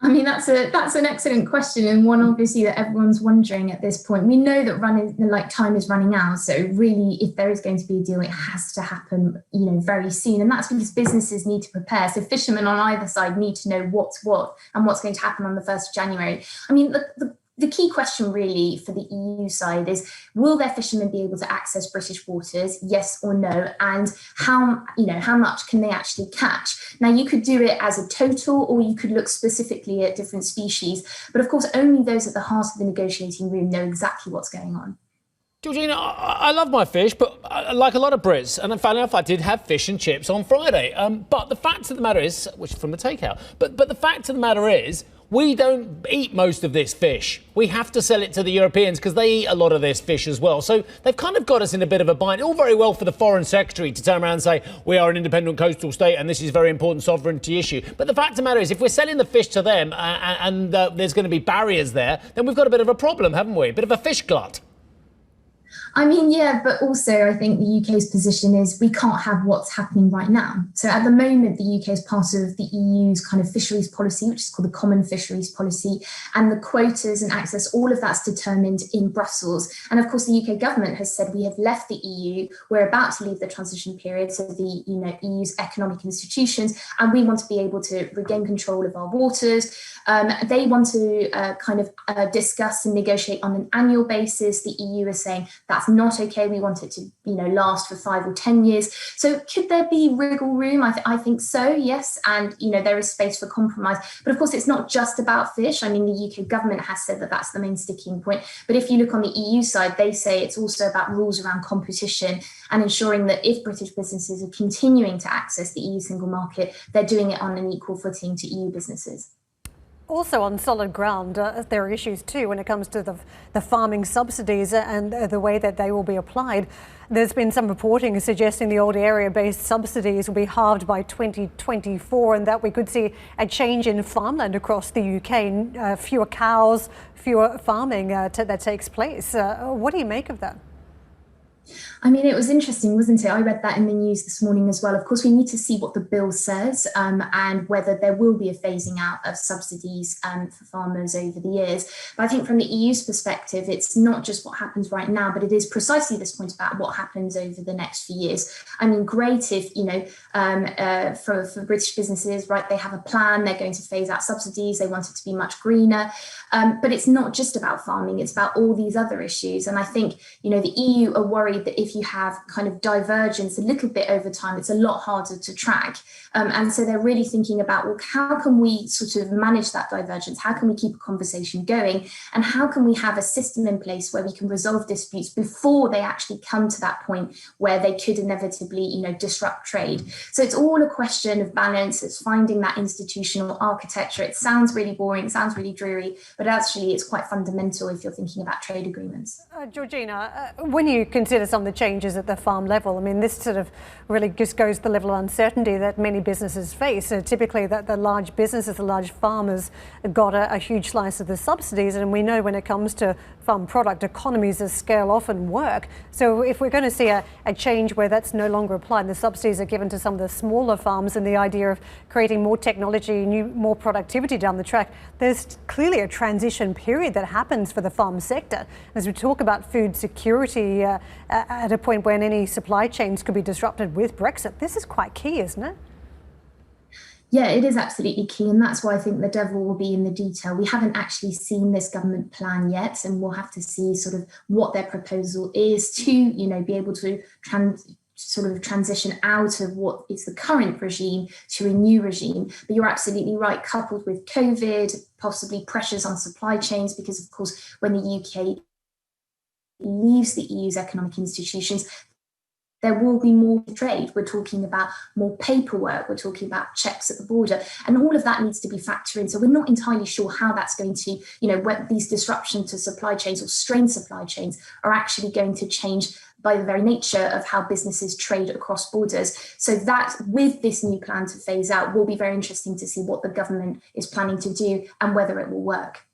I mean, that's an excellent question, and one obviously that everyone's wondering at this point. We know that time is running out. So really, if there is going to be a deal, it has to happen, very soon. And that's because businesses need to prepare. So fishermen on either side need to know what's what and what's going to happen on the 1st of January. I mean, the key question really for the EU side is, will their fishermen be able to access British waters, yes or no? And how much can they actually catch? Now, you could do it as a total, or you could look specifically at different species. But of course, only those at the heart of the negotiating room know exactly what's going on. Georgina, I love my fish, but like a lot of Brits, and funny enough, I did have fish and chips on Friday. But the fact of the matter is, which is from the takeout, but the fact of the matter is, we don't eat most of this fish. We have to sell it to the Europeans because they eat a lot of this fish as well. So they've kind of got us in a bit of a bind. All very well for the Foreign Secretary to turn around and say, we are an independent coastal state and this is a very important sovereignty issue. But the fact of the matter is, if we're selling the fish to them and there's going to be barriers there, then we've got a bit of a problem, haven't we? A bit of a fish glut. I mean, yeah, but also I think the UK's position is we can't have what's happening right now. So at the moment, the UK is part of the EU's kind of fisheries policy, which is called the Common Fisheries Policy, and the quotas and access, all of that's determined in Brussels. And of course, the UK government has said we have left the EU, we're about to leave the transition period, so the EU's economic institutions, and we want to be able to regain control of our waters. They want to discuss and negotiate on an annual basis. The EU is saying that's not okay. We want it to, last for 5 or 10 years. So could there be wriggle room? I think so, yes. And, there is space for compromise. But of course, it's not just about fish. I mean, the UK government has said that that's the main sticking point. But if you look on the EU side, they say it's also about rules around competition and ensuring that if British businesses are continuing to access the EU single market, they're doing it on an equal footing to EU businesses. Also on solid ground, there are issues too when it comes to the farming subsidies and the way that they will be applied. There's been some reporting suggesting the old area-based subsidies will be halved by 2024 and that we could see a change in farmland across the UK, fewer cows, fewer farming that takes place. What do you make of that? I mean, it was interesting, wasn't it? I read that in the news this morning as well. Of course, we need to see what the bill says and whether there will be a phasing out of subsidies for farmers over the years. But I think from the EU's perspective, it's not just what happens right now, but it is precisely this point about what happens over the next few years. I mean, great if, for British businesses, right, they have a plan, they're going to phase out subsidies, they want it to be much greener. But it's not just about farming, it's about all these other issues. And I think, the EU are worried that if you have kind of divergence a little bit over time, it's a lot harder to track. And so they're really thinking about, well, how can we sort of manage that divergence? How can we keep a conversation going? And how can we have a system in place where we can resolve disputes before they actually come to that point where they could inevitably, disrupt trade? So it's all a question of balance. It's finding that institutional architecture. It sounds really boring, it sounds really dreary, but actually it's quite fundamental if you're thinking about trade agreements. Georgina, when you consider some of the changes at the farm level, I mean, this sort of really just goes to the level of uncertainty that many businesses face. Typically, the large businesses, the large farmers got a huge slice of the subsidies, and we know when it comes to farm product, economies of scale often work. So if we're going to see a change where that's no longer applied, the subsidies are given to some of the smaller farms, and the idea of creating more technology, more productivity down the track, there's clearly a transition period that happens for the farm sector. As we talk about food security at a point when any supply chains could be disrupted with Brexit, this is quite key, isn't it? Yeah, it is absolutely key. And that's why I think the devil will be in the detail. We haven't actually seen this government plan yet, and we'll have to see sort of what their proposal is to, be able to transition out of what is the current regime to a new regime. But you're absolutely right, coupled with COVID, possibly pressures on supply chains, because of course, when the UK leaves the EU's economic institutions, there will be more trade. We're talking about more paperwork. We're talking about checks at the border. And all of that needs to be factored in. So we're not entirely sure how that's going to, when these disruptions to supply chains or strained supply chains are actually going to change by the very nature of how businesses trade across borders. So that, with this new plan to phase out, will be very interesting to see what the government is planning to do and whether it will work.